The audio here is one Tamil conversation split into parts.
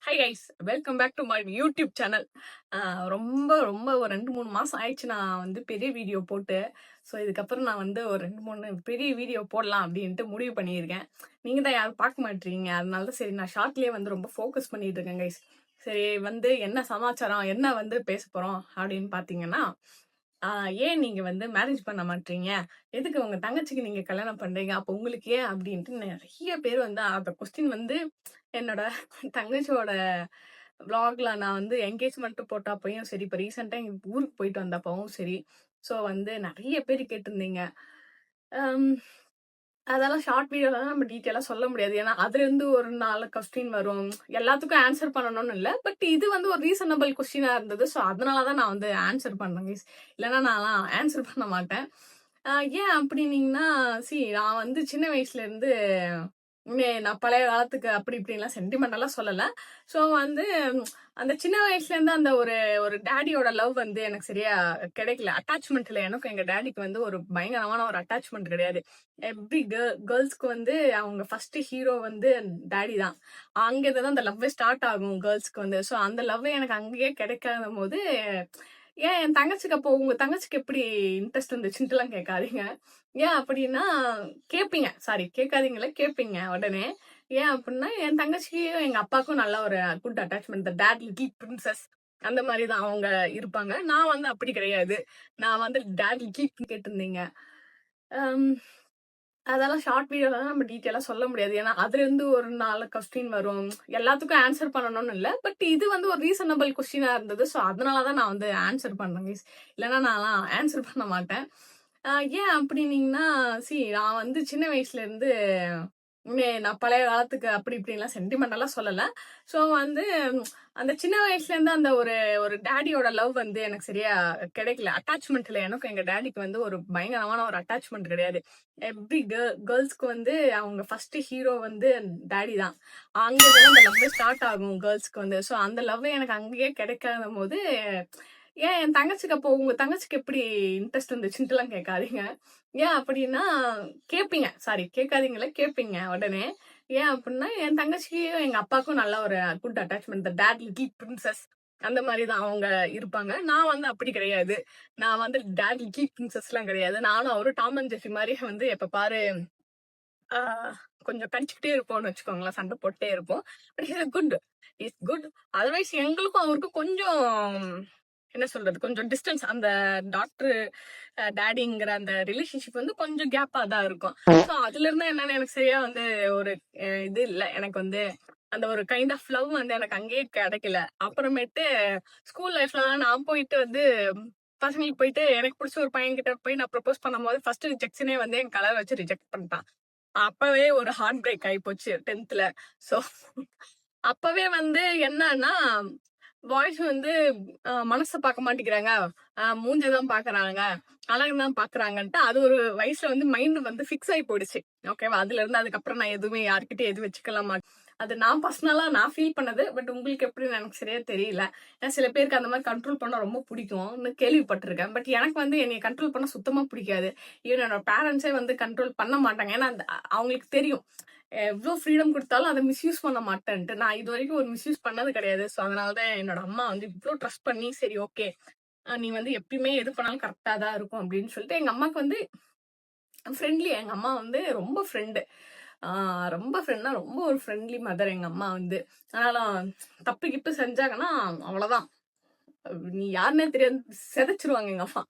High guys, welcome back to my YouTube channel. ரொம்ப ரொம்ப ஒரு 2-3 மாசம் ஆயிடுச்சு நான் வந்து பெரிய வீடியோ போட்டு. ஸோ இதுக்கப்புறம் நான் வந்து ஒரு 2-3 பெரிய வீடியோ போடலாம் அப்படின்ட்டு முடிவு பண்ணியிருக்கேன். நீங்கள் தான் யாரும் பார்க்க மாட்டீங்க, அதனால தான் சரி நான் ஷார்ட்லேயே வந்து ரொம்ப ஃபோக்கஸ் பண்ணிட்டு இருக்கேன் கைஸ். சரி வந்து என்ன சமாச்சாரம், என்ன வந்து பேச போகிறோம் அப்படின்னு பார்த்தீங்கன்னா, ஏன் நீங்கள் வந்து மேரேஜ் பண்ண மாட்டீங்க, எதுக்கு உங்க தங்கச்சிக்கு நீங்க கல்யாணம் பண்றீங்க, அப்போ உங்களுக்கு ஏன் அப்படின்ட்டு நிறைய பேர் வந்து அந்த கொஸ்டின் வந்து என்னோட தங்கச்சியோட vlogல நான் வந்து என்கேஜ்மெண்ட் போட்டப்பையும் சரி, இப்போ ரீசெண்டா எங்க ஊருக்கு போயிட்டு வந்தப்பவும் சரி, ஸோ வந்து நிறைய பேர் கேட்டிருந்தீங்க. அம், அதெல்லாம் ஷார்ட் வீடியோல நம்ம டீட்டெயிலா சொல்ல முடியாது. ஏன்னா அதுல இருந்து ஒரு 4 கொஸ்டின் வரும். எல்லாத்துக்கும் ஆன்சர் பண்ணணும்னு இல்ல. பட் இது வந்து ஒரு ரீசனபிள் கொஸ்டினா இருந்தது. ஸோ அதனாலதான் நான் வந்து ஆன்சர் பண்றேன் கைஸ். இல்லைன்னா நான்லாம் ஆன்சர் பண்ண மாட்டேன். ஏன் அப்படின்னீங்கன்னா, நான் வந்து சின்ன வயசுல இருந்து நான் பழைய காலத்துக்கு அப்படி இப்படின்லாம் சென்டிமெண்டெல்லாம் சொல்லல. ஸோ வந்து அந்த சின்ன வயசுல இருந்து அந்த ஒரு ஒரு டாடியோட லவ் வந்து எனக்கு சரியா கிடைக்கல. அட்டாச்மெண்ட் இல்ல. எனக்கும் எங்க டாடிக்கு வந்து ஒரு பயங்கரமான ஒரு அட்டாச்மெண்ட் கிடையாது. எவ்ரி கேர்ள்ஸ்க்கு வந்து அவங்க ஃபர்ஸ்ட் ஹீரோ வந்து டாடி தான். அங்கிருந்து தான் அந்த லவ்வே ஸ்டார்ட் ஆகும் கேர்ள்ஸ்க்கு வந்து. ஸோ அந்த லவ் எனக்கு அங்கேயே கிடைக்காத போது, ஏன் என் தங்கச்சிக்கு அப்போ உங்க தங்கச்சிக்கு எப்படி இன்ட்ரெஸ்ட் இருந்துச்சுன்ட்டுலாம் கேட்காதீங்க. ஏன் அப்படின்னா கேட்பீங்க, சாரி கேட்காதீங்களே, கேட்பீங்க உடனே. ஏன் அப்படின்னா என் தங்கச்சிக்கும் எங்க அப்பாவுக்கும் நல்ல ஒரு குட் அட்டாச்மெண்ட். த டாட் லிட்டில் பிரின்சஸ் அந்த மாதிரி தான் அவங்க இருப்பாங்க. நான் வந்து அப்படி கிடையாது. நான் வந்து டாட் லிட்டில் கேட்டிருந்தீங்க. அதெல்லாம் ஷார்ட் வீடியோல நம்ம டீட்டெயிலா சொல்ல முடியாது. ஏன்னா அதுல இருந்து ஒரு 4 கொஸ்டின் வரும். எல்லாத்துக்கும் ஆன்சர் பண்ணணும்னு இல்ல. பட் இது வந்து ஒரு ரீசனபிள் கொஸ்டினா இருந்தது. ஸோ அதனாலதான் நான் வந்து ஆன்சர் பண்றேன் கைஸ். இல்லைன்னா நான்லாம் ஆன்சர் பண்ண மாட்டேன். ஏன் அப்படின்னீங்கன்னா, நான் வந்து சின்ன வயசுல இருந்து நான் பழைய காலத்துக்கு அப்படி இப்படின்லாம் சென்டிமெண்டெல்லாம் சொல்லல. ஸோ வந்து அந்த சின்ன வயசுல இருந்து அந்த ஒரு ஒரு டாடியோட லவ் வந்து எனக்கு சரியா கிடைக்கல. அட்டாச்மெண்ட் இல்ல. எனக்கும் எங்க டாடிக்கு வந்து ஒரு பயங்கரமான ஒரு அட்டாச்மெண்ட் கிடையாது. எவ்ரி கேர்ள்ஸ்க்கு வந்து அவங்க ஃபர்ஸ்ட் ஹீரோ வந்து டாடி தான். அங்கிருந்து தான் அந்த லவ்வே ஸ்டார்ட் ஆகும் கேர்ள்ஸ்க்கு வந்து. ஸோ அந்த லவ் எனக்கு அங்கேயே கிடைக்காத போது, ஏன் என் தங்கச்சிக்கு அப்போ உங்க தங்கச்சிக்கு எப்படி இன்ட்ரெஸ்ட் இருந்துச்சுன்ட்டுலாம் கேட்காதீங்க. ஏன் அப்படின்னா கேட்பீங்க, சாரி கேட்காதீங்களே, கேட்பீங்க உடனே. ஏன் அப்படின்னா என் தங்கச்சிக்கும் எங்க அப்பாவுக்கும் நல்ல ஒரு குட் அட்டாச்மெண்ட். த டாட் லிட்டில் பிரின்சஸ் அந்த மாதிரி தான் அவங்க இருப்பாங்க. நான் வந்து அப்படி கிடையாது. நான் வந்து டாட் லிட்டில் பிரின்சஸ்லாம் கிடையாது. நானும் அவரும் டாம் அண்ட் ஜெர்ரி மாதிரி வந்து எப்ப பாரு கொஞ்சம் கடிச்சுக்கிட்டே இருப்போம்னு வச்சுக்கோங்களேன். சண்டை போட்டே இருப்போம். But is good, is good. Otherwise எங்களுக்கும் அவருக்கும் கொஞ்சம் என்ன சொல்றது, கொஞ்சம் டிஸ்டன்ஸ். அந்த டாக்டர் டாடிங்கிற அந்த ரிலேஷன்ஷிப் வந்து கொஞ்சம் கேப்பா தான் இருக்கும். ஸோ அதுல இருந்து என்னன்னு எனக்கு சரியா வந்து ஒரு இது இல்ல. எனக்கு வந்து அந்த ஒரு கைண்ட் ஆஃப் லவ் வந்து எனக்கு அங்கேயே கிடைக்கல. அப்புறமேட்டு ஸ்கூல் லைஃப்ல நான் போயிட்டு வந்து பசங்களுக்கு போயிட்டு எனக்கு பிடிச்ச ஒரு பையன் கிட்ட போய் நான் ப்ரப்போஸ் பண்ணும்போது ஃபர்ஸ்ட் ரிஜெக்ஷனே வந்து என் கலர் வச்சு ரிஜெக்ட் பண்ணிட்டான். அப்பவே ஒரு ஹார்ட் பிரேக் ஆகி போச்சு 10th. ஸோ அப்பவே வந்து என்னன்னா, பாய்ஸ் வந்து மனச பார்க்க மாட்டேங்கிறாங்க, மூஞ்சதான் பாக்குறாங்க, அழகுதான் பாக்குறாங்கன்ட்டு அது ஒரு வயசுல வந்து மைண்ட் வந்து ஃபிக்ஸ் ஆகி போயிடுச்சு. ஓகேவா? அதுல இருந்து அதுக்கப்புறம் நான் எதுவுமே யார்கிட்டயும் எது வச்சுக்கலாம் மாட்டேன். அது நான் பர்சனலா நான் ஃபீல் பண்ணது. பட் உங்களுக்கு எப்படின்னு எனக்கு சரியா தெரியல. ஏன்னா சில பேருக்கு அந்த மாதிரி கண்ட்ரோல் பண்ண ரொம்ப பிடிக்கும்னு கேள்விப்பட்டிருக்கேன். பட் எனக்கு வந்து என்னைய கண்ட்ரோல் பண்ண சுத்தமா பிடிக்காது. ஈவன் என்னோட பேரண்ட்ஸே வந்து கண்ட்ரோல் பண்ண மாட்டாங்க. ஏன்னா அவங்களுக்கு தெரியும் எவ்வளவு ஃப்ரீடம் கொடுத்தாலும் அதை மிஸ்யூஸ் பண்ண மாட்டேன்ட்டு. நான் இது வரைக்கும் ஒரு மிஸ்யூஸ் பண்ணது கிடையாது. ஸோ அதனாலதான் என்னோட அம்மா வந்து இவ்வளவு ட்ரஸ்ட் பண்ணி சரி ஓகே நீ வந்து எப்பயுமே எது பண்ணாலும் கரெக்டா தான் இருக்கும் அப்படின்னு சொல்லிட்டு எங்க அம்மாக்கு வந்து ஃப்ரெண்ட்லி. எங்க அம்மா வந்து ரொம்ப ஃப்ரெண்டு. ரொம்ப ஃப்ரெண்ட்னா ரொம்ப ஒரு ஃப்ரெண்ட்லி மதர் எங்க அம்மா வந்து. அதனால தப்பு கிப்பு செஞ்சாங்கன்னா அவ்வளவுதான், நீ யாருன்னே தெரியாது, செதைச்சிருவாங்க எங்க அம்மா.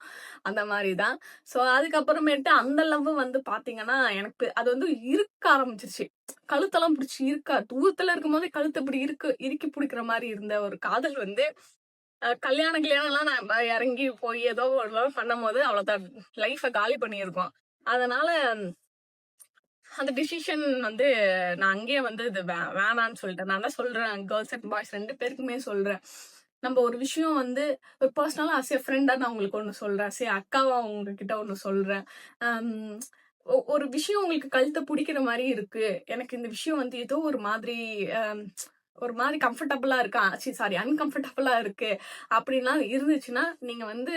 அந்த மாதிரிதான். சோ அதுக்கப்புறமேட்டு அந்த லவ் வந்து பாத்தீங்கன்னா எனக்கு அது வந்து இருக்க ஆரம்பிச்சிருச்சு. கழுத்தெல்லாம் பிடிச்சி இருக்கா, தூரத்துல இருக்கும் போதே கழுத்தை இப்படி இறுக்கி பிடிக்கிற மாதிரி இருந்த ஒரு காதல் வந்து கல்யாணம் எல்லாம் நான் இறங்கி போய் ஏதோ ஒரு லவ் பண்ணும் போது அவ்வளவுதான், லைஃப காலி பண்ணியிருக்கோம். அதனால அந்த டிசிஷன் வந்து நான் அங்கேயே வந்து இது வேணான்னு சொல்லிட்டேன். நான் தான் சொல்றேன், கேர்ள்ஸ் அண்ட் பாய்ஸ் 2 பேருக்குமே சொல்றேன். நம்ம ஒரு விஷயம் வந்து ஒரு பர்சனலா அஸ் எ ஃப்ரெண்டா நான் உங்களுக்கு ஒண்ணு சொல்றேன், சரி அக்காவா உங்ககிட்ட ஒண்ணு சொல்றேன். ஒரு விஷயம் உங்களுக்கு கழுத்தை பிடிக்கிற மாதிரி இருக்கு, எனக்கு இந்த விஷயம் வந்து ஏதோ ஒரு மாதிரி ஒரு மாதிரி கம்ஃபர்டபுளா இருக்கா, சாரி அன்கம்ஃபர்டபுளா இருக்கு அப்படின்னா இருந்துச்சுன்னா, நீங்க வந்து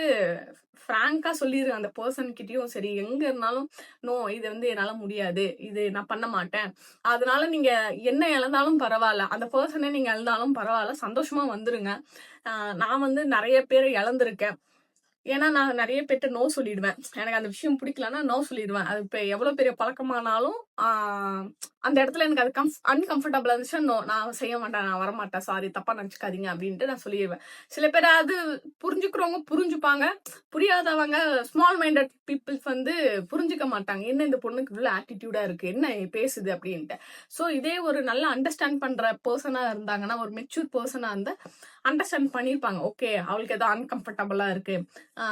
ஃப்ராங்கா சொல்லிருங்க அந்த பர்சன் கிட்டயும் சரி, எங்க இருந்தாலும் நோ இது வந்து என்னால முடியாது, இது நான் பண்ண மாட்டேன். அதனால நீங்க என்ன இழந்தாலும் பரவாயில்ல, அந்த பர்சனே நீங்க இழந்தாலும் பரவாயில்ல, சந்தோஷமா வந்துருங்க. நான் வந்து நிறைய பேரை இழந்திருக்கேன். ஏன்னா நான் நிறைய பேர்ட்ட நோ சொல்லிடுவேன். எனக்கு அந்த விஷயம் பிடிக்கலன்னா நோ சொல்லிடுவேன். அது இப்ப எவ்வளவு பெரிய பழக்கமானாலும் அந்த இடத்துல எனக்கு அது அன்கம்ஃபர்டபுளா இருந்துச்சுன்னா நோ நான் செய்ய மாட்டேன், நான் வரமாட்டேன், சாரி தப்பா நினைச்சுக்காதீங்க அப்படின்ட்டு நான் சொல்லிடுவேன். சில பேர் அது புரிஞ்சுக்கிறவங்க புரிஞ்சுப்பாங்க, புரியாதவங்க ஸ்மால் மைண்டட் பீப்புள்ஸ் வந்து புரிஞ்சுக்க மாட்டாங்க. என்ன இந்த பொண்ணுக்கு இவ்வளவு ஆட்டிடியூடா இருக்கு, என்ன பேசுது அப்படின்ட்டு. ஸோ இதே ஒரு நல்ல அண்டர்ஸ்டாண்ட் பண்ற பர்சனா இருந்தாங்கன்னா, ஒரு மெச்சூர் பர்சனா இருந்தா அண்டர்ஸ்டாண்ட் பண்ணிருப்பாங்க. ஓகே அவளுக்கு ஏதோ அன்கம்ஃபர்டபுளா இருக்கு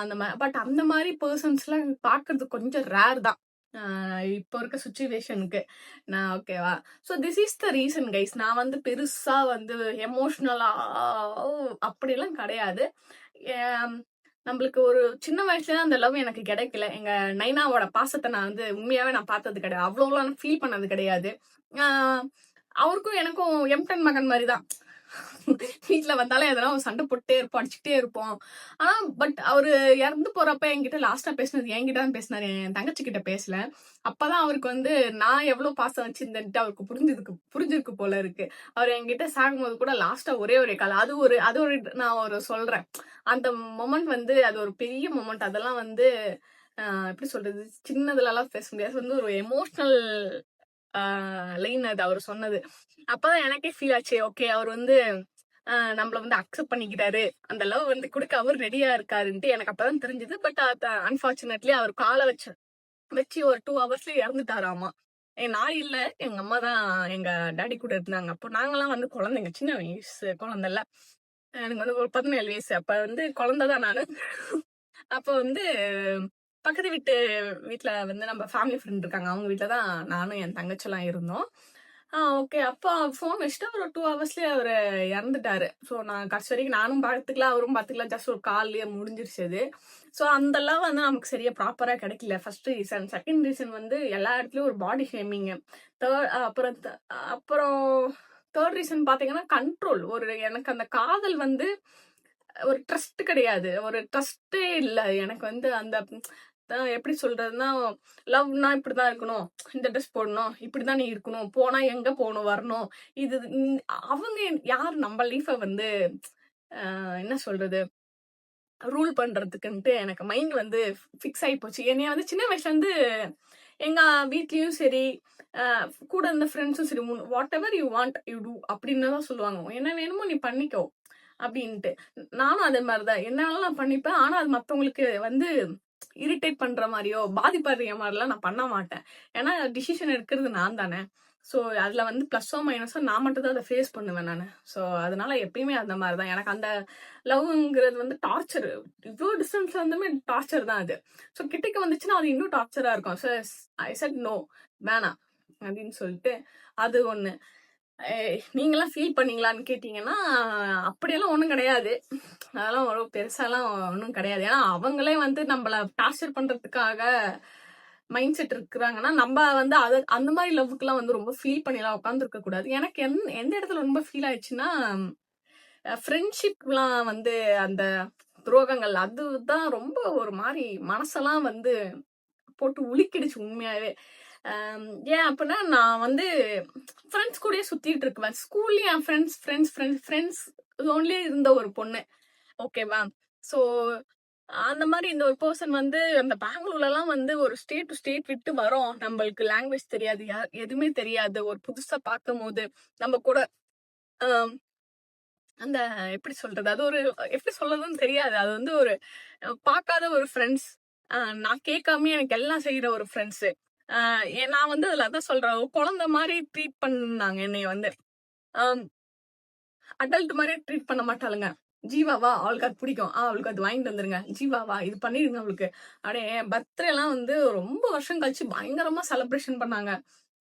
அந்த மாதிரி. பட் அந்த மாதிரி பர்சன்ஸ்லாம் பாக்குறது கொஞ்சம் ரேர் தான் இப்போ இருக்க சுச்சுவேஷனுக்கு. நான் ஓகேவா. So this is the reason guys. நான் வந்து பெருசா வந்து எமோஷனலா அப்படிலாம் கிடையாது. நம்மளுக்கு ஒரு சின்ன வயசுல அந்த லவ் எனக்கு கிடைக்கல. எங்க நைனாவோட பாசத்தை நான் வந்து உண்மையாவே நான் பார்த்தது கிடையாது. அவ்வளோலாம் ஃபீல் பண்ணது கிடையாது. அவருக்கும் எனக்கும் எம்டன் மகன் மாதிரிதான். வீட்டுல வந்தாலும் எதனா ஒரு சண்டை போட்டே இருப்போம், அடிச்சுட்டே இருப்போம். ஆனா பட் அவரு இறந்து போறப்ப என்கிட்ட லாஸ்டா பேசினது என்கிட்ட தான் பேசினாரு, என் தங்கச்சி கிட்ட பேசல. அப்பதான் அவருக்கு வந்து நான் எவ்வளவு பாசம் வச்சிருந்தேன்ட்டு அவருக்கு புரிஞ்சிருக்கு போல இருக்கு. அவர் என்கிட்ட சாகும்போது கூட லாஸ்டா ஒரே கால் அது ஒரு நான் ஒரு சொல்றேன். அந்த மொமெண்ட் வந்து அது ஒரு பெரிய மொமெண்ட். அதெல்லாம் வந்து எப்படி சொல்றது, சின்னதுல எல்லாம் பேச முடியாது. வந்து ஒரு எமோஷனல் லைன் அது அவர் சொன்னது. அப்பதான் எனக்கே ஃபீல் ஆச்சு, ஓகே அவர் வந்து நம்மள வந்து அக்செப்ட் பண்ணிக்கிட்டாரு, அந்த லவ் வந்து கொடுக்க அவர் ரெடியா இருக்காருன்ட்டு எனக்கு அப்பதான் தெரிஞ்சது. பட் அன்பார்ச்சுனேட்லி அவர் காலை வச்சு ஒரு 2 ஹவர்ஸ்ல இறந்துட்டாராமா. நான் இல்ல, எங்க அம்மா தான் எங்க டாடி கூட இருந்தாங்க. அப்போ நாங்கெல்லாம் வந்து குழந்தைங்க, சின்ன வயசு குழந்தைல. எனக்கு வந்து ஒரு 17 வயசு. அப்ப வந்து குழந்தைதான் நானு. அப்போ வந்து பக்கத்து வீட்டுல வந்து நம்ம ஃபேமிலி ஃப்ரெண்ட் இருக்காங்க, அவங்க வீட்டுலதான் நானும் என் தங்கச்செல்லாம் இருந்தோம். ஓகே. அப்போ ஃபோன் வச்சுட்டு ஒரு 2 ஹவர்ஸ்லயே அவரு இறந்துட்டாரு. ஸோ நான் கடைசி வரைக்கும் நானும் பார்த்துக்கல, அவரும் பார்த்துக்கல. ஜஸ்ட் ஒரு கால்லயே முடிஞ்சிருச்சு அது. ஸோ அந்த லவ் வந்து நமக்கு சரியா ப்ராப்பரா கிடைக்கல. First reason. செகண்ட் ரீசன் வந்து எல்லா இடத்துலயும் ஒரு பாடி ஷேமிங். அப்புறம் தேர்ட் ரீசன் பாத்தீங்கன்னா கண்ட்ரோல். எனக்கு அந்த காதல் வந்து ஒரு ட்ரஸ்ட் கிடையாது. ஒரு ட்ரஸ்டே இல்ல எனக்கு வந்து. அந்த எப்படி சொல்றதுன்னா, லவ்னா இப்படிதான் இருக்கணும், இந்த ட்ரெஸ் போடணும், இப்படிதான் நீ இருக்கணும், போனா எங்க போகணும் வரணும், இது அவங்க யார் நம்ம லைஃப வந்து என்ன சொல்றது ரூல் பண்றதுக்குன்ட்டு எனக்கு மைண்ட் வந்து ஃபிக்ஸ் ஆகி போச்சு. என்னைய வந்து சின்ன வயசுல இருந்து எங்க வீட்லயும் சரி, கூட இருந்த ஃப்ரெண்ட்ஸும் சரி, whatever you want you do அப்படின்னு தான் சொல்லுவாங்க. என்ன வேணுமோ நீ பண்ணிக்கோ அப்படின்ட்டு. நானும் அதே மாதிரிதான், என்னால நான் பண்ணிப்பேன். ஆனா அது மத்தவங்களுக்கு வந்து இரிட்டேட் பண்ற மாதிரியோ பாதிப்படுற மாதிரிலாம் நான் பண்ண மாட்டேன். ஏன்னா டிசிஷன் எடுக்கிறது நான் தானே. ஸோ அதுல வந்து பிளஸோ மைனஸோ நான் மட்டும் தான் அதை ஃபேஸ் பண்ணுவேன் நான். ஸோ அதனால எப்பயுமே அந்த மாதிரிதான். எனக்கு அந்த லவ்ங்கிறது வந்து டார்ச்சர். இவ்வளோ டிஸ்டன்ஸ்ல இருந்துமே டார்ச்சர் தான் அது. ஸோ கிட்டக்கு வந்துச்சுன்னா அது இன்னும் டார்ச்சரா இருக்கும். ஸோ ஐ செட் நோ, வேணாம் அப்படின்னு சொல்லிட்டு. அது ஒண்ணு. நீங்களாம் ஃபீல் பண்ணீங்களான்னு கேட்டீங்கன்னா, அப்படியெல்லாம் ஒண்ணும் கிடையாது. அதெல்லாம் ஒரு பெருசாலாம் ஒண்ணும் கிடையாது. ஏன்னா அவங்களே வந்து நம்மள டார்ச்சர் பண்றதுக்காக மைண்ட் செட் இருக்கிறாங்கன்னா, நம்ம வந்து அந்த மாதிரி லவ்வுக்குலாம் வந்து ரொம்ப ஃபீல் பண்ணிலாம் உட்காந்துருக்க கூடாது. எனக்கு எந்த இடத்துல ரொம்ப ஃபீல் ஆயிடுச்சுன்னா, ஃப்ரெண்ட்ஷிப்லாம் வந்து அந்த துரோகங்கள் அதுதான் ரொம்ப ஒரு மாதிரி மனசெல்லாம் வந்து போட்டு உலுக்கிடுச்சு உண்மையாவே. ஏன் அப்படின்னா நான் வந்து ஃப்ரெண்ட்ஸ் கூடயே சுத்திட்டு இருக்குவேன். ஸ்கூல்லயும் என் ஃப்ரெண்ட்ஸ் ஓன்லயே இருந்த ஒரு பொண்ணு. ஓகேவா. ஸோ அந்த மாதிரி இந்த ஒரு பர்சன் வந்து அந்த பெங்களூர்ல எல்லாம் வந்து ஒரு ஸ்டேட் டு ஸ்டேட் விட்டு வரோம். நம்மளுக்கு லாங்குவேஜ் தெரியாது, எதுவுமே தெரியாது. ஒரு புதுசா பார்க்கும் போது நம்ம கூட அந்த எப்படி சொல்றது, அது ஒரு எப்படி சொல்றதுன்னு தெரியாது. அது வந்து ஒரு பார்க்காத ஒரு ஃப்ரெண்ட்ஸ், நான் கேட்காம எனக்கு எல்லாம் செய்யற ஒரு ஃப்ரெண்ட்ஸ். நான் வந்து அதுல அதான் சொல்றேன், குழந்தை மாதிரி ட்ரீட் பண்ணாங்க என்னைய வந்து. அடல்ட் மாதிரி ட்ரீட் பண்ண மாட்டாளுங்க. ஜீவாவா அவளுக்கு அது பிடிக்கும், அவளுக்கு அது வாங்கிட்டு வந்துருங்க, ஜீவாவா இது பண்ணிடுங்க அவளுக்கு. அப்படியே பர்த்டே எல்லாம் வந்து ரொம்ப வருஷம் கழிச்சு பயங்கரமா செலிப்ரேஷன் பண்ணாங்க.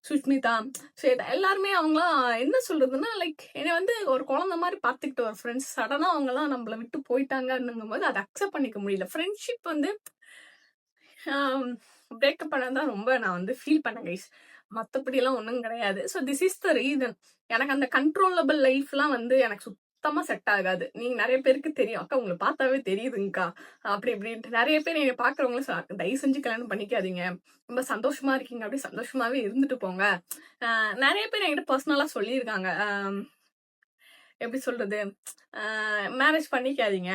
சுஷ்மிதா, ஸ்வேதா எல்லாருமே அவங்களாம் என்ன சொல்றதுன்னா லைக் என்னை வந்து ஒரு குழந்தை மாதிரி பார்த்துக்கிட்ட ஒரு ஃப்ரெண்ட்ஸ் சடனா அவங்க எல்லாம் நம்மள விட்டு போயிட்டாங்கன்னும் போது அதை அக்செப்ட் பண்ணிக்க முடியல. ஃப்ரெண்ட்ஷிப் வந்து பிரேக்கப் பண்ணதான் ரொம்ப நான் வந்து ஃபீல் பண்ணேன் கைஸ். மத்தபடி எல்லாம் ஒண்ணும் கிடையாது. So this is the reason. எனக்கு அந்த கண்ட்ரோலபிள் லைஃப்லாம் வந்து எனக்கு சுத்தமா செட் ஆகாது. நீங்க நிறைய பேருக்கு தெரியும். அக்கா உங்கள பார்த்தாவே தெரியுதுங்கக்கா. அப்படி இப்படின்ட்டு நெறைய பேர் என்னைய பார்க்குறவங்களும் தயவு செஞ்சு கல்யாணம் பண்ணிக்காதீங்க. ரொம்ப சந்தோஷமா இருக்கீங்க. அப்படியே சந்தோஷமாவே இருந்துட்டு போங்க. நெறைய பேர் என்கிட்ட பர்சனலா சொல்லியிருக்காங்க. எப்படி சொல்றது? மேரேஜ் பண்ணிக்காதீங்க.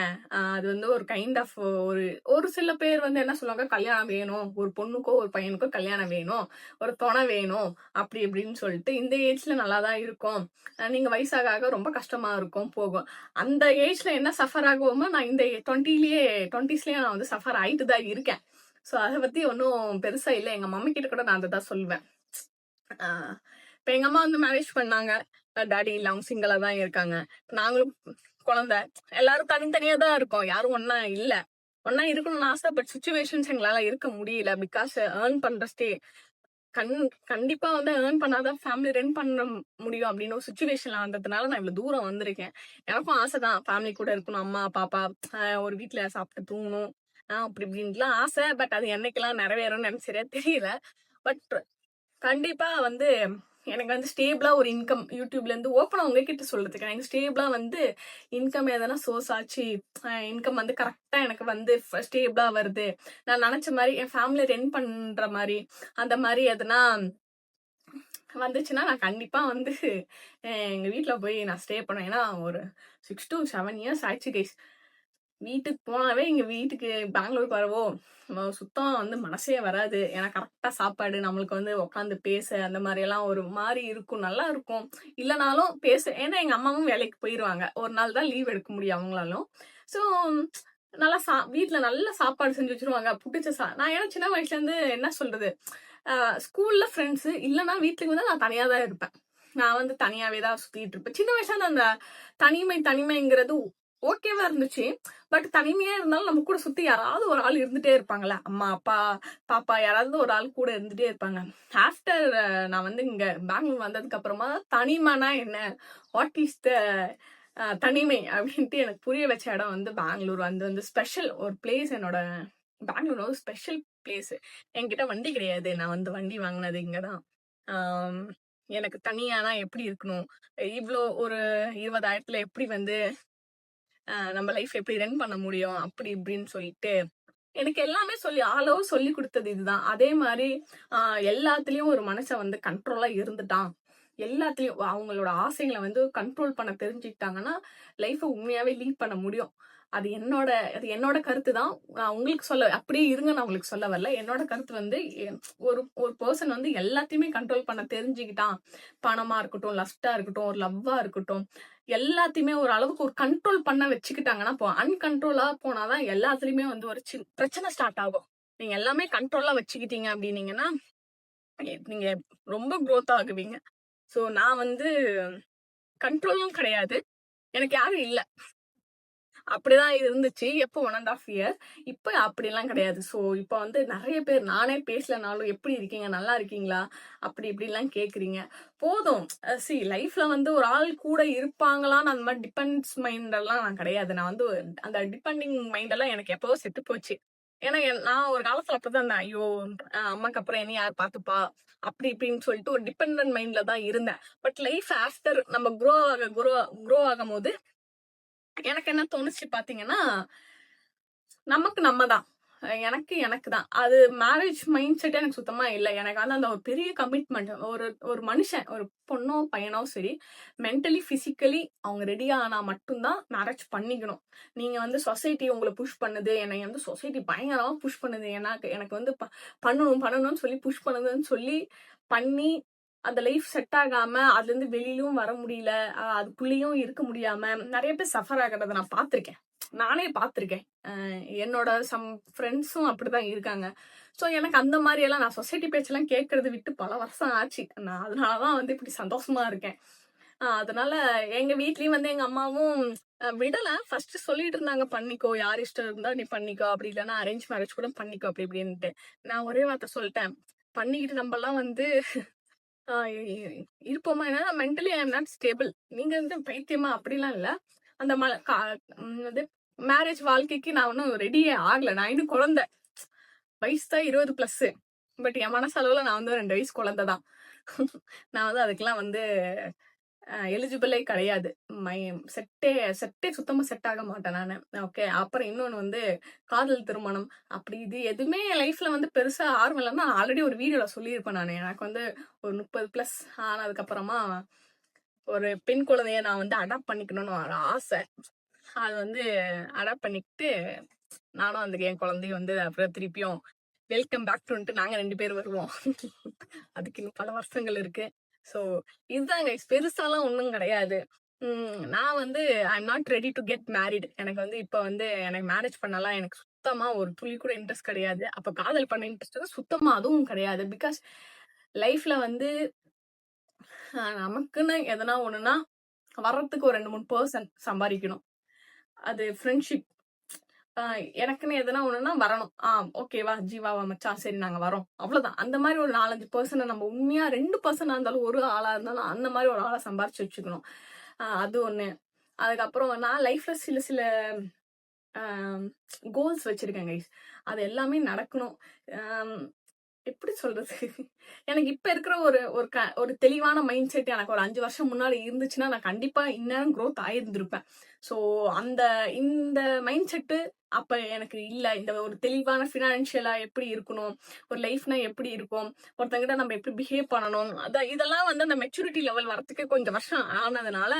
அது வந்து ஒரு கைண்ட் ஆஃப் ஒரு ஒரு சில பேர் வந்து என்ன சொல்லுவாங்க, கல்யாணம் வேணும். ஒரு பொண்ணுக்கோ, ஒரு பையனுக்கோ கல்யாணம் வேணும். ஒரு துணை வேணும். அப்படி இப்படின்னு சொல்லிட்டு இந்த ஏஜ்ல நல்லா தான் இருக்கும். நீங்க வயசாக ஆக ரொம்ப கஷ்டமா இருக்கும், போகும். அந்த ஏஜ்ல என்ன சஃபர் ஆகுவோமோ, நான் இந்த 20ஸ்லயே நான் வந்து சஃபர் ஆயிட்டு தான் இருக்கேன். ஸோ அத பத்தி ஒன்னும் பெருசா இல்ல. எங்க மம்மி கிட்ட கூட நான் அததான் சொல்லுவேன். ஆ இப்ப எங்க அம்மா வந்து மேரேஜ் பண்ணாங்க. டாடி இல்ல, அவங்க சிங்கிளா தான் இருக்காங்க. நாங்களும் குழந்தை எல்லாரும் தனித்தனியா தான் இருக்கோம். யாரும் ஒண்ணா இல்ல. ஒண்ணா இருக்கணும்னு ஆசை. பட் சிச்சுவேஷன்ஸ் எங்களால இருக்க முடியல. பிகாஸ் ஏர்ன் பண்ற கண் கண்டிப்பா வந்து ஏர்ன் பண்ணாதான் ஃபேமிலி ரன் பண்ண முடியும் அப்படின்னு ஒரு சுச்சுவேஷன்ல வந்ததுனால நான் இவ்வளவு தூரம் வந்திருக்கேன். எனக்கும் ஆசைதான் ஃபேமிலி கூட இருக்கணும். அம்மா பாப்பா ஒரு வீட்டுல சாப்பிட்டு தூங்கணும் அப்படி இப்படின்ட்டுலாம் ஆசை. பட் அது என்னைக்கெல்லாம் நிறைவேறும்னு எனக்கு சரியா தெரியல. பட் கண்டிப்பா வந்து எனக்கு வந்து ஸ்டேபிளா ஒரு இன்கம் யூடியூப்ல இருந்து ஓப்பனா உங்ககிட்ட சொல்றதுக்கு எனக்கு ஸ்டேபிளா வந்து இன்கம் எதனா சோர்ஸ் ஆச்சு, இன்கம் வந்து கரெக்டா எனக்கு வந்து ஸ்டேபிளா வருது, நான் நினைச்ச மாதிரி என் ஃபேமிலி ரன் பண்ற மாதிரி அந்த மாதிரி எதனா வந்துச்சுன்னா நான் கண்டிப்பா வந்து எங்க வீட்டுல போய் நான் ஸ்டே பண்ணுவேன். ஏன்னா ஒரு 6 to 7 years ஆயிடுச்சு கைஸ். வீட்டுக்கு போனாவே எங்க வீட்டுக்கு பெங்களூருக்கு வரவோ சுத்தம் வந்து மனசே வராது. ஏன்னா கரெக்டா சாப்பாடு, நம்மளுக்கு வந்து உட்காந்து பேச அந்த மாதிரி எல்லாம் ஒரு மாதிரி இருக்கும், நல்லா இருக்கும். இல்லைனாலும் பேச, ஏன்னா எங்க அம்மாவும் வேலைக்கு போயிருவாங்க. ஒரு நாள் தான் லீவ் எடுக்க முடியும் அவங்களாலும். ஸோ நல்லா வீட்டுல நல்ல சாப்பாடு செஞ்சு வச்சிருவாங்க, பிடிச்ச நான் ஏன்னா சின்ன வயசுல இருந்து என்ன சொல்றது, ஸ்கூல்ல ஃப்ரெண்ட்ஸ் இல்லைன்னா வீட்டுக்கு வந்து நான் தனியா தான் இருப்பேன். நான் வந்து தனியாவே தான் சுத்திட்டு இருப்பேன். சின்ன வயசுல அந்த தனிமைங்கிறது ஓகேவா இருந்துச்சு. பட் தனிமையா இருந்தாலும் நம்ம கூட சுத்தி யாராவது ஒரு ஆள் இருந்துட்டே இருப்பாங்கல்ல, அம்மா அப்பா பாப்பா யாராவது ஒரு ஆள் கூட இருந்துட்டே இருப்பாங்க. ஆஃப்டர் நான் வந்து இங்க பெங்களூர் வந்ததுக்கு அப்புறமா தனிமைனா என்ன, வாட் இஸ் த தனிமை அப்படின்ட்டு எனக்கு புரிய வச்ச இடம் வந்து பெங்களூர். வந்து ஸ்பெஷல் ஒரு பிளேஸ். என்னோட பெங்களூர் ஒரு ஸ்பெஷல் பிளேஸ். என்கிட்ட வண்டி கிடையாது. நான் வந்து வண்டி வாங்கினது இங்கதான். எனக்கு தனியானா எப்படி இருக்கணும், இவ்வளோ ஒரு 20,000 எப்படி வந்து நம்ம லைஃப் எப்படி ரன் பண்ண முடியும் அப்படி இப்படின்னு சொல்லிட்டு எனக்கு எல்லாமே ஆளவோ சொல்லி கொடுத்தது இதுதான். அதே மாதிரி எல்லாத்துலயும் ஒரு மனுஷன் வந்து கண்ட்ரோலா இருந்துட்டான். எல்லாத்துலயும் அவங்களோட ஆசைகளை வந்து கண்ட்ரோல் பண்ண தெரிஞ்சுக்கிட்டாங்கன்னா லைஃப உண்மையாவே லீட் பண்ண முடியும். அது என்னோட கருத்து தான். நான் உங்களுக்கு அப்படியே இருங்க, நான் உங்களுக்கு சொல்ல வரல. என்னோட கருத்து வந்து ஒரு பர்சன் வந்து எல்லாத்தையுமே கண்ட்ரோல் பண்ண தெரிஞ்சுக்கிட்டான். பணமா இருக்கட்டும், லஸ்டா இருக்கட்டும், ஒரு லவ்வா இருக்கட்டும், எல்லாத்தையுமே ஒரு அளவுக்கு ஒரு கண்ட்ரோல் பண்ண வச்சுக்கிட்டாங்கன்னா அன்கண்ட்ரோலா போனாதான் எல்லாத்துலயுமே வந்து ஒரு பிரச்சனை ஸ்டார்ட் ஆகும். நீங்க எல்லாமே கண்ட்ரோலா வச்சுக்கிட்டீங்க அப்படின்னீங்கன்னா நீங்க ரொம்ப growth ஆகுவீங்க. சோ நான் வந்து கண்ட்ரோலும் கிடையாது, எனக்கு யாரும் இல்ல. அப்படிதான் இருந்துச்சு. எப்போ 1.5 year. இப்ப அப்படிலாம் கிடையாது. சோ இப்ப வந்து நிறைய பேர் நானே பேசலனாலும் எப்படி இருக்கீங்க, நல்லா இருக்கீங்களா, அப்படி இப்படிலாம் கேக்குறீங்க. போதும். லைஃப்ல வந்து ஒரு ஆள் கூட இருப்பாங்களான்னு அந்த மாதிரி டிபெண்ட்ஸ் மைண்ட் எல்லாம் நான் கிடையாது. நான் வந்து அந்த டிபெண்டிங் மைண்ட் எல்லாம் எனக்கு எப்பவோ செத்து போச்சு. ஏன்னா நான் ஒரு காலத்துல அப்படிதான் இருந்தேன். ஐயோ அம்மாக்கு அப்புறம் என்ன யார் பாத்துப்பா அப்படி இப்படின்னு சொல்லிட்டு ஒரு டிபெண்டன்ட் மைண்ட்ல தான் இருந்தேன். பட் லைஃப் ஆஃப்டர் நம்ம க்ரோ ஆகும் போது எனக்கு என்ன தோணுச்சு பாத்தீங்கன்னா, நமக்கு நம்மதான், எனக்கு தான். அது மேரேஜ் மைண்ட் செட் எனக்கு சுத்தமா இல்ல. எனக்கு வந்து அந்த ஒரு பெரிய கமிட்மெண்ட். ஒரு மனுஷன், ஒரு பொண்ணோ பையனோ சரி, மென்டலி பிசிக்கலி அவங்க ரெடி ஆனா மட்டும்தான் மேரேஜ் பண்ணிக்கணும். நீங்க வந்து சொசைட்டி உங்களை புஷ் பண்ணுது, என்னை வந்து சொசைட்டி பயங்கரமா புஷ் பண்ணுது, எனக்கு வந்து பண்ணணும்னு சொல்லி புஷ் பண்ணுதுன்னு சொல்லி பண்ணி அந்த லைஃப் செட் ஆகாம அதுல இருந்து வெளியிலும் வர முடியல, அதுக்குள்ளேயும் இருக்க முடியாம நிறைய பேர் சஃபர் ஆகிறத நான் பாத்திருக்கேன். நானே பாத்திருக்கேன். என்னோட சம் ஃப்ரெண்ட்ஸும் அப்படிதான் இருக்காங்க. சோ எனக்கு அந்த மாதிரி எல்லாம் நான் சொசைட்டி பேச்செல்லாம் கேட்கறது விட்டு பல வருஷம் ஆச்சு. நான் அதனாலதான் வந்து இப்படி சந்தோஷமா இருக்கேன். அதனால எங்க வீட்லயும் வந்து எங்க அம்மாவும் விடல. ஃபர்ஸ்ட் சொல்லிட்டு இருந்தாங்க, பண்ணிக்கோ, யார் இஷ்டம் இருந்தா நீ பண்ணிக்கோ, அப்படி இல்லைன்னா அரேஞ்ச் மேரேஜ் கூட பண்ணிக்கோ அப்படி இப்படின்ட்டு. நான் ஒரே வார்த்தை சொல்லிட்டேன், பண்ணிக்கிட்டு நம்ம எல்லாம் வந்து இருப்போமா, ஏன்னா mentally I am not stable. நீங்க வந்து பைத்தியமா அப்படிலாம் இல்ல. அந்த மேரேஜ் வாழ்க்கைக்கு நான் ஒன்னும் ரெடியே ஆகல. நான் இன்னும் குழந்தை. வயசு தான் 20+. பட் என் மனசளவுல நான் வந்து 2 வயசு குழந்தைதான். நான் வந்து அதுக்கெல்லாம் வந்து எலிஜிபிளே கிடையாது. மை செட்டே செட்டே சுத்தமா செட் ஆக மாட்டேன் நானு. ஓகே. அப்புறம் இன்னொன்னு வந்து காதல் திருமணம் அப்படி இது எதுவுமே என் லைஃப்ல வந்து பெருசா ஆர்வம் இல்லாம ஆல்ரெடி ஒரு வீடியோல சொல்லியிருப்பேன் நானு. எனக்கு வந்து ஒரு 30 பிளஸ் ஆனதுக்கு அப்புறமா ஒரு பெண் குழந்தைய நான் வந்து அடாப்ட் பண்ணிக்கணும்னு ஒரு ஆசை. அது வந்து அடாப்ட் பண்ணிக்கிட்டு நானும் அந்த என் குழந்தைய வந்து அப்புறம் திருப்பியும் வெல்கம் பேக் டுன்ட்டு நாங்க 2 பேர் வருவோம். அதுக்கு இன்னும் பல வருஷங்கள் இருக்கு. ஸோ இதுதான் கைஸ். பெருசாலாம் ஒண்ணும் கிடையாது. நான் வந்து I am not ready to get married. எனக்கு வந்து இப்ப வந்து எனக்கு மேரேஜ் பண்ணலாம் எனக்கு சுத்தமா ஒரு துளி கூட இன்ட்ரெஸ்ட் கிடையாது. அப்ப காதல் பண்ண இன்ட்ரெஸ்ட் சுத்தமா அதுவும் கிடையாது. பிகாஸ் லைஃப்ல வந்து நமக்குன்னு எதனா ஒண்ணுன்னா வர்றதுக்கு ஒரு 2, 3 பர்சன் சம்பாதிக்கணும். அது ஃப்ரெண்ட்ஷிப். எனக்குன்னு எதனா ஒண்ணுன்னா வரணும். ஓகேவா ஜீவாவா மச்சான் சரி நாங்க வரோம். அவ்வளவுதான். அந்த மாதிரி ஒரு 4, 5 பர்சனை நம்ம உண்மையா 2 பர்சனா இருந்தாலும் ஒரு ஆளா இருந்தாலும் அந்த மாதிரி ஒரு ஆளை சம்பாரிச்சு வச்சுக்கணும். அது ஒண்ணு. அதுக்கப்புறம் நான் லைஃப்ல சில சில கோல்ஸ் வச்சிருக்கேன் கைஸ். அது எல்லாமே நடக்கணும். எப்படி சொல்றது? எனக்கு இப்ப இருக்கிற ஒரு ஒரு ஒரு தெளிவான மைண்ட் செட் எனக்கு ஒரு 5 வருஷம் முன்னாடி இருந்துச்சுன்னா நான் கண்டிப்பா இந்நேரம் growth ஆயிருந்திருப்பேன். ஸோ இந்த மைண்ட் செட்டு அப்ப எனக்கு இல்ல. இந்த ஒரு தெளிவான ஃபினான்ஷியலா எப்படி இருக்கணும், ஒரு லைஃப்னா எப்படி இருக்கும், ஒருத்தங்கிட்ட நம்ம எப்படி பிஹேவ் பண்ணணும், இதெல்லாம் வந்து அந்த மெச்சூரிட்டி லெவல் வரத்துக்கு கொஞ்சம் வருஷம் ஆனதுனால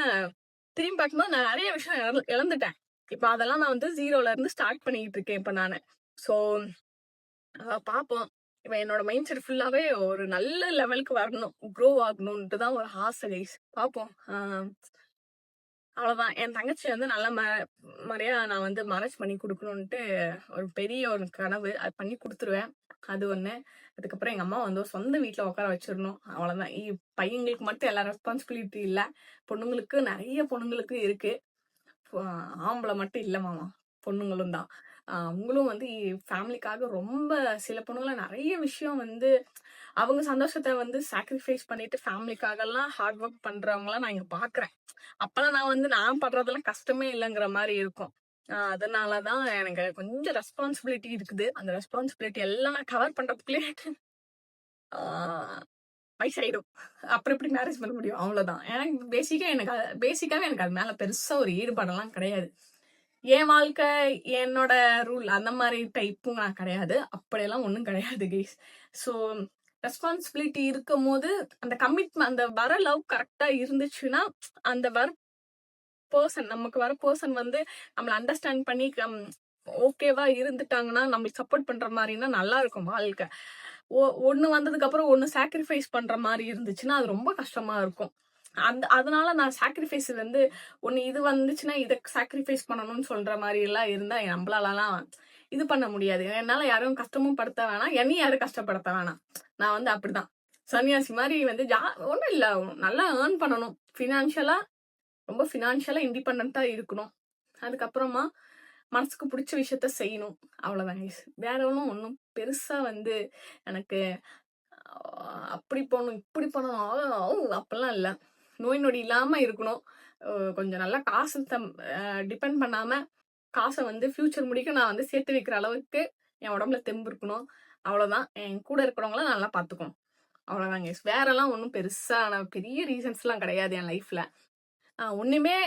திரும்பி பார்க்கும்போது நான் நிறைய விஷயம் இழந்துட்டேன். இப்ப அதெல்லாம் நான் வந்து 0ல இருந்து ஸ்டார்ட் பண்ணிட்டு இருக்கேன் இப்ப நானு. ஸோ பாப்போம். இப்ப என்னோட மைண்ட் செட் ஃபுல்லாவே ஒரு நல்ல லெவலுக்கு வரணும், க்ரோ ஆகணும்ட்டு தான் ஒரு ஆசை கைஸ். பாப்போம். அவ்வளவுதான். என் தங்கச்சி வந்து நல்ல முறையா நான் வந்து மேரேஜ் பண்ணி கொடுக்கணும்ட்டு ஒரு பெரிய ஒரு கனவு. அது பண்ணி கொடுத்துருவேன். அது ஒண்ணு. அதுக்கப்புறம் எங்க அம்மா வந்து சொந்த வீட்டுல உட்கார வச்சிடணும். அவ்வளவுதான். பையங்களுக்கு மட்டும் எல்லா ரெஸ்பான்சிபிலிட்டி இல்ல. பொண்ணுங்களுக்கு நிறைய பொண்ணுங்களுக்கு இருக்கு. ஆம்பளை மட்டும் இல்ல மாமா. பொண்ணுங்களும் தான். அவங்களும் வந்து ஃபேமிலிக்காக ரொம்ப சில பொண்ணுங்கள நிறைய விஷயம் வந்து அவங்க சந்தோஷத்தை வந்து சாக்ரிஃபைஸ் பண்ணிட்டு ஃபேமிலிக்காக எல்லாம் ஹார்ட் ஒர்க் பண்றவங்களாம் நான் இங்க பாக்குறேன். அப்பெல்லாம் நான் வந்து நான் படுறதெல்லாம் கஷ்டமே இல்லைங்கிற மாதிரி இருக்கும். அதனாலதான் எனக்கு கொஞ்சம் ரெஸ்பான்சிபிலிட்டி இருக்குது. அந்த ரெஸ்பான்சிபிலிட்டி எல்லாம் நான் கவர் பண்றதுக்குள்ளே வயசாயிடும். அப்புறம் எப்படி மேரேஜ் பண்ண முடியும்? அவ்வளவுதான். எனக்கு பேசிக்காவே எனக்கு அது மேல பெருசா ஒரு ஈடுபாடெல்லாம் கிடையாது. என் வாழ்க்கை என்னோட ரூல் அந்த மாதிரி டைப்பும் நான் கிடையாது. அப்படியெல்லாம் ஒண்ணும் கிடையாது கைஸ். ஸோ ரெஸ்பான்சிபிலிட்டி இருக்கும் போது அந்த கமிட்மெண்ட் அந்த வர லவ் கரெக்டா இருந்துச்சுன்னா அந்த நமக்கு வர பர்சன் வந்து நம்மள அண்டர்ஸ்டாண்ட் பண்ணி ஓகேவா இருந்துட்டாங்கன்னா நம்மளுக்கு சப்போர்ட் பண்ற மாதிரின்னா நல்லா இருக்கும் வாழ்க்கை. ஒண்ணு வந்ததுக்கு அப்புறம் ஒண்ணு சாக்ரிஃபைஸ் பண்ற மாதிரி இருந்துச்சுன்னா அது ரொம்ப கஷ்டமா இருக்கும். அதனால நான் சாக்ரிஃபைஸ் வந்து ஒண்ணு இது வந்துச்சுன்னா இதை சாக்ரிஃபைஸ் பண்ணணும்னு சொல்ற மாதிரி எல்லாம் இருந்தா நம்மளாலலாம் இது பண்ண முடியாது. என்னால யாரும் கஷ்டமும் படுத்த வேணாம், என்னையும் யாரும் கஷ்டப்படுத்த வேணாம். நான் வந்து அப்படிதான் சன்னியாசி மாதிரி வந்து ஒண்ணும் இல்ல, நல்லா ஏர்ன் பண்ணணும், ரொம்ப ஃபினான்ஷியலா இண்டிபெண்டா இருக்கணும். அதுக்கப்புறமா மனசுக்கு பிடிச்ச விஷயத்த செய்யணும். அவ்வளவுதான். வேற ஒன்றும் பெருசா வந்து எனக்கு அப்படி போகணும் இப்படி பண்ணணும் அப்பெல்லாம் இல்ல. நோய் நொடி இல்லாம இருக்கணும். கொஞ்சம் நல்லா காசு டிபெண்ட் பண்ணாம காசை வந்து ஃபியூச்சர் முடிக்க நான் வந்து சேர்த்து வைக்கிற அளவுக்கு என் உடம்புல தெம்பு இருக்கணும். அவ்வளவுதான். என் கூட இருக்கிறவங்கள நல்லா பாத்துக்கணும். அவ்வளவுதாங்க. வேற எல்லாம் ஒன்றும் பெருசான பெரிய ரீசன்ஸ் எல்லாம் கிடையாது என் லைஃப்ல. ஒண்ணுமே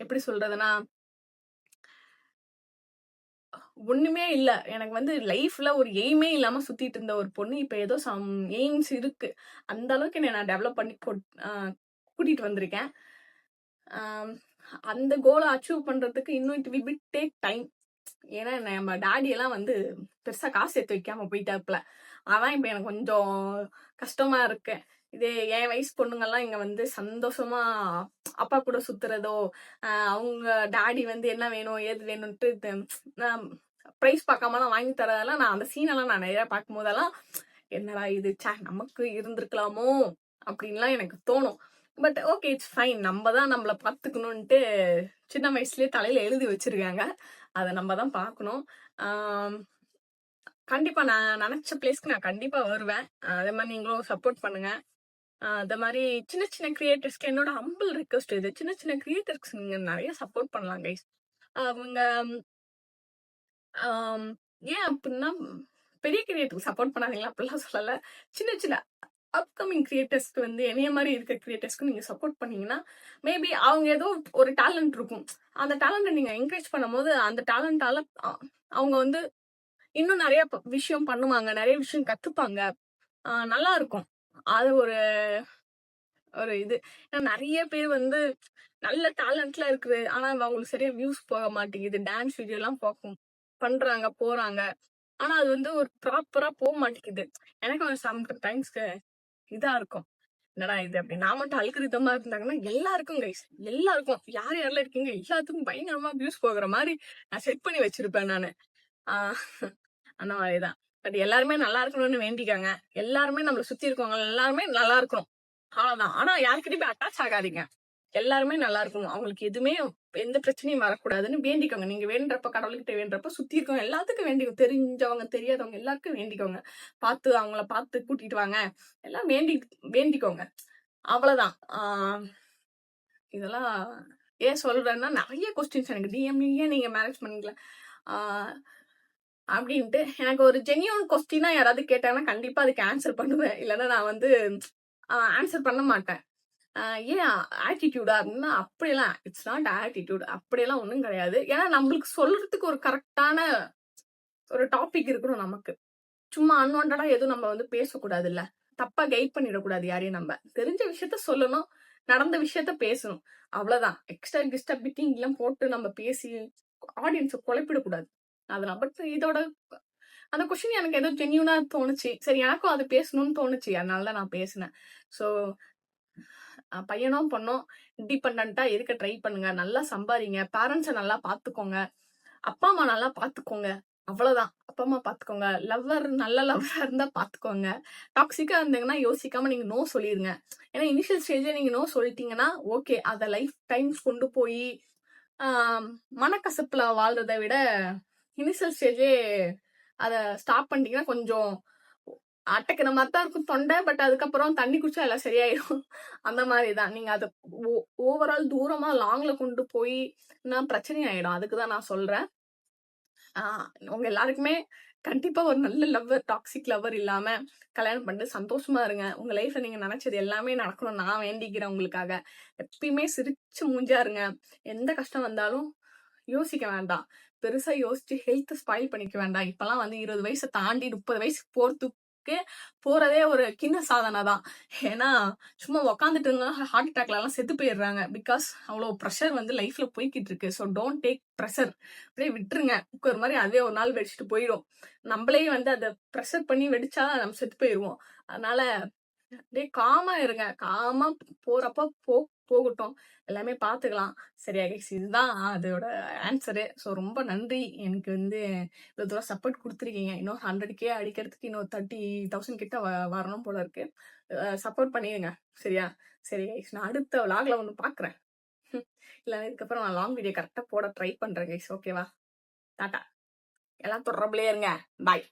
எப்படி சொல்றதுன்னா ஒண்ணுமே இல்ல. எனக்கு வந்து லைஃப்ல ஒரு எய்மே இல்லாம சுத்திட்டு இருந்த ஒரு பொண்ணு இப்ப ஏதோ சம் எய்ம்ஸ் இருக்கு. அந்த அளவுக்கு என்ன நான் டெவலப் பண்ணி கூட்டிட்டு வந்திருக்கேன். அந்த கோலை அச்சீவ் பண்றதுக்கு இன்னும் it will be take time. ஏன்னா நம்ம டாடி எல்லாம் வந்து பெருசா காசு எடுத்து வைக்காம போயிட்டாப்புல. அதான் இப்ப எனக்கு கொஞ்சம் கஷ்டமா இருக்கு. இதே என் வயசு பொண்ணுங்கெல்லாம் இங்க வந்து சந்தோஷமா அப்பா கூட சுத்துறதோ, அவங்க டாடி வந்து என்ன வேணும் ஏது வேணும்ட்டு பிரைஸ் பார்க்காமலாம் வாங்கி தரதெல்லாம் நான் அந்த சீனெல்லாம் நான் நிறைய பார்க்கும் போதெல்லாம் என்னடா இது நமக்கு இருந்திருக்கலாமோ அப்படின்லாம் எனக்கு தோணும். But okay it's fine. நம்ம தான் நம்மளை பார்த்துக்கணும்ட்டு சின்ன வயசுலயே தலையில எழுதி வச்சிருக்காங்க. அதை நம்ம தான் பார்க்கணும். கண்டிப்பா நான் நினைச்ச பிளேஸ்க்கு நான் கண்டிப்பா வருவேன். அதே மாதிரி நீங்களும் சப்போர்ட் பண்ணுங்க. அந்த மாதிரி சின்ன சின்ன கிரியேட்டர்ஸ்க்கு என்னோட ஹம்பிள் ரிக்வெஸ்ட் இது. சின்ன சின்ன கிரியேட்டர்ஸ்க்கு நீங்க நிறைய சப்போர்ட் பண்ணலாம் கைஸ். அவங்க ஏன் அப்படின்னா பெரிய கிரியேட்டருக்கு சப்போர்ட் பண்ணாதீங்களா அப்படிலாம் சொல்லல. சின்ன சின்ன அப்கமிங் கிரியேட்டர்ஸ்க்கு வந்து என்னைய மாதிரி இருக்க கிரியேட்டர்ஸ்க்கு நீங்க சப்போர்ட் பண்ணீங்கன்னா மேபி அவங்க ஏதோ ஒரு டேலண்ட் இருக்கும், அந்த டேலண்ட்டை நீங்க என்கரேஜ் பண்ணும்போது அந்த டேலண்டால அவங்க வந்து இன்னும் நிறைய விஷயம் பண்ணுவாங்க, நிறைய விஷயம் கத்துப்பாங்க, நல்லா இருக்கும். அது ஒரு ஒரு இது. ஏன்னா நிறைய பேர் வந்து நல்ல டேலண்ட்ல இருக்குது, ஆனா அவங்களுக்கு சரியா வியூஸ் போக மாட்டேங்குது. டான்ஸ் வீடியோ எல்லாம் பண்றாங்க போறாங்க, ஆனா அது வந்து ஒரு ப்ராப்பரா போக மாட்டேங்குது. எனக்கு ஒரு சம் டைம்ஸ்க்கு இதா இருக்கும், என்னடா இது அப்படி. நான் மட்டும் அல்கிரிதமா இருந்தாங்கன்னா எல்லாருக்கும் கைஸ், எல்லாருக்கும் யார் யாரெல்லாம் இருக்கீங்க எல்லாத்துக்கும் பயங்கரமா வியூஸ் போகிற மாதிரி நான் செட் பண்ணி வச்சிருப்பேன் நானு. அந்த மாதிரிதான். பட் எல்லாருமே நல்லா இருக்கணும்னு வேண்டிக்காங்க. எல்லாருமே நம்மளை சுத்தி இருக்கவங்க எல்லாருமே நல்லா இருக்கணும், அவ்வளவுதான். ஆனா யாருக்கிட்டயுமே அட்டாச் ஆகாதீங்க. எல்லாருமே நல்லா இருக்கணும், அவங்களுக்கு எதுவுமே எந்த பிரச்சனையும் வரக்கூடாதுன்னு வேண்டிக்கோங்க. நீங்க வேண்டப்ப, கடவுள்கிட்ட வேண்டப்ப சுத்தி இருக்கவங்க எல்லாத்துக்கும் வேண்டிக்கோங்க. தெரிஞ்சவங்க தெரியாதவங்க எல்லாருக்கும் வேண்டிக்கோங்க. அவங்கள பார்த்து கூட்டிட்டு வாங்க, எல்லாம் வேண்டிக்கோங்க, அவ்வளவுதான். இதெல்லாம் ஏன் சொல்றேன்னா நிறைய கொஸ்டின்ஸ் எனக்கு டிஎம், ஏன் நீங்க மேரேஜ் பண்ணிக்கல அப்படின்ட்டு. எனக்கு ஒரு ஜென்யூன் கொஸ்டினா யாராவது கேட்டாங்கன்னா கண்டிப்பா அதுக்கு ஆன்சர் பண்ணுவேன், இல்லைன்னா நான் வந்து ஆன்சர் பண்ண மாட்டேன். ஏன் ஆட்டிடியூடா அப்படின்னா அப்படியெல்லாம் இட்ஸ் நாட் ஆட்டிடியூட், அப்படியெல்லாம் ஒன்றும் கிடையாது. ஏன்னா நம்மளுக்கு சொல்றதுக்கு ஒரு கரெக்டான ஒரு டாபிக் இருக்கணும் நமக்கு. சும்மா அன்வான்டா எதுவும் நம்ம வந்து பேசக்கூடாது, இல்ல தப்பா கைட் பண்ணிடக்கூடாது யாரையும். நம்ம தெரிஞ்ச விஷயத்த சொல்லணும், நடந்த விஷயத்த பேசணும், அவ்வளவுதான். எக்ஸ்ட்ரா கிஸ்டா பிட்டிங் எல்லாம் போட்டு நம்ம பேசி ஆடியன்ஸை குழப்பிடக்கூடாது. அதெல்லாம். பட் இதோட அந்த கொஸ்டின் எனக்கு ஏதோ ஜென்யூனா தோணுச்சு, சரி எனக்கும் அது பேசணும்னு தோணுச்சு, அதனாலதான் நான் பேசினேன். ஸோ பையனோ பொண்ணோ இண்டிபெண்டா இருக்க ட்ரை பண்ணுங்க, நல்லா சம்பாதிங்க, பேரண்ட்ஸை நல்லா பாத்துக்கோங்க, அப்பா அம்மா நல்லா பாத்துக்கோங்க, அவ்வளவுதான். அப்பா அம்மா பாத்துக்கோங்க, நல்ல லவ்வரா இருந்தா பாத்துக்கோங்க. டாக்ஸிக்கா இருந்தீங்கன்னா யோசிக்காம நீங்க நோ சொல்லிடுங்க. ஏன்னா இனிஷியல் ஸ்டேஜ்ல நீங்க நோ சொல்லிட்டீங்கன்னா ஓகே, அத லைஃப் டைம்ஸ் கொண்டு போய் மனக்கசப்புல வாழ்றதை விட இனிஷியல் ஸ்டேஜே அத ஸ்டாப் பண்ணிட்டீங்கன்னா கொஞ்சம் அட்டைக்கிற மாதிரி தான் இருக்கும் தொண்டை, பட் அதுக்கப்புறம் தண்ணி குடிச்சா எல்லாம் சரியாயிடும். அந்த மாதிரிதான். நீங்க அதை ஓவரால் தூரமா லாங்ல கொண்டு போய் பிரச்சனை ஆயிடும். அதுக்குதான் நான் சொல்றேன். உங்க எல்லாருக்குமே கண்டிப்பா ஒரு நல்ல லவ்வர், டாக்ஸிக் லவ்வர் இல்லாம கல்யாணம் பண்ணிட்டு சந்தோஷமா இருங்க. உங்க லைஃப்ல நீங்க நினைச்சது எல்லாமே நடக்கணும் நான் வேண்டிக்கிறேன் உங்களுக்காக. எப்பயுமே சிரிச்சு மூஞ்சா இருங்க. எந்த கஷ்டம் வந்தாலும் யோசிக்க வேண்டாம், பெருசா யோசிச்சு ஹெல்த் ஸ்பாயில் பண்ணிக்க வேண்டாம். இப்பெல்லாம் வந்து 20 வயசை தாண்டி 30 வயசுக்கு போறதே ஒரு கிண்ண சாதனை தான். ஏன்னா சும்மா உக்காந்துட்டு இருந்தா ஹார்ட் அட்டாக்ல எல்லாம் செத்து போயிடுறாங்க. பிகாஸ் அவ்வளவு ப்ரெஷர் வந்து லைஃப்ல போய்கிட்டு இருக்கு. ஸோ டோன்ட் டேக் ப்ரெஷர், அப்படியே விட்டுருங்க. குக்கர் மாதிரி அதே ஒரு நாள் வெடிச்சுட்டு போயிடும். நம்மளே வந்து அதை ப்ரெஷர் பண்ணி வெடிச்சா நம்ம செத்து போயிடுவோம். அதனால அப்படியே காமா இருங்க. காமா போறப்ப போகட்டும், எல்லாமே பாத்துக்கலாம். சரியா கைஸ், இதுதான் அதோட ஆன்சரு. ஸோ ரொம்ப நன்றி, எனக்கு வந்து இவ்வளவு தூரம் சப்போர்ட் கொடுத்துருக்கீங்க. இன்னும் 100K அடிக்கிறதுக்கு இன்னும் 30,000 கிட்ட வரணும் போல இருக்கு. சப்போர்ட் பண்ணிடுங்க, சரியா? சரி கைஸ், நான் அடுத்த விளாக்ல வந்து பாக்குறேன். இல்ல இதுக்கப்புறம் நான் லாங் வீடியோ கரெக்டா போட ட்ரை பண்றேன் கைஸ், ஓகேவா? டாட்டா, எல்லாம் தொடர்புலயே இருங்க, பாய்.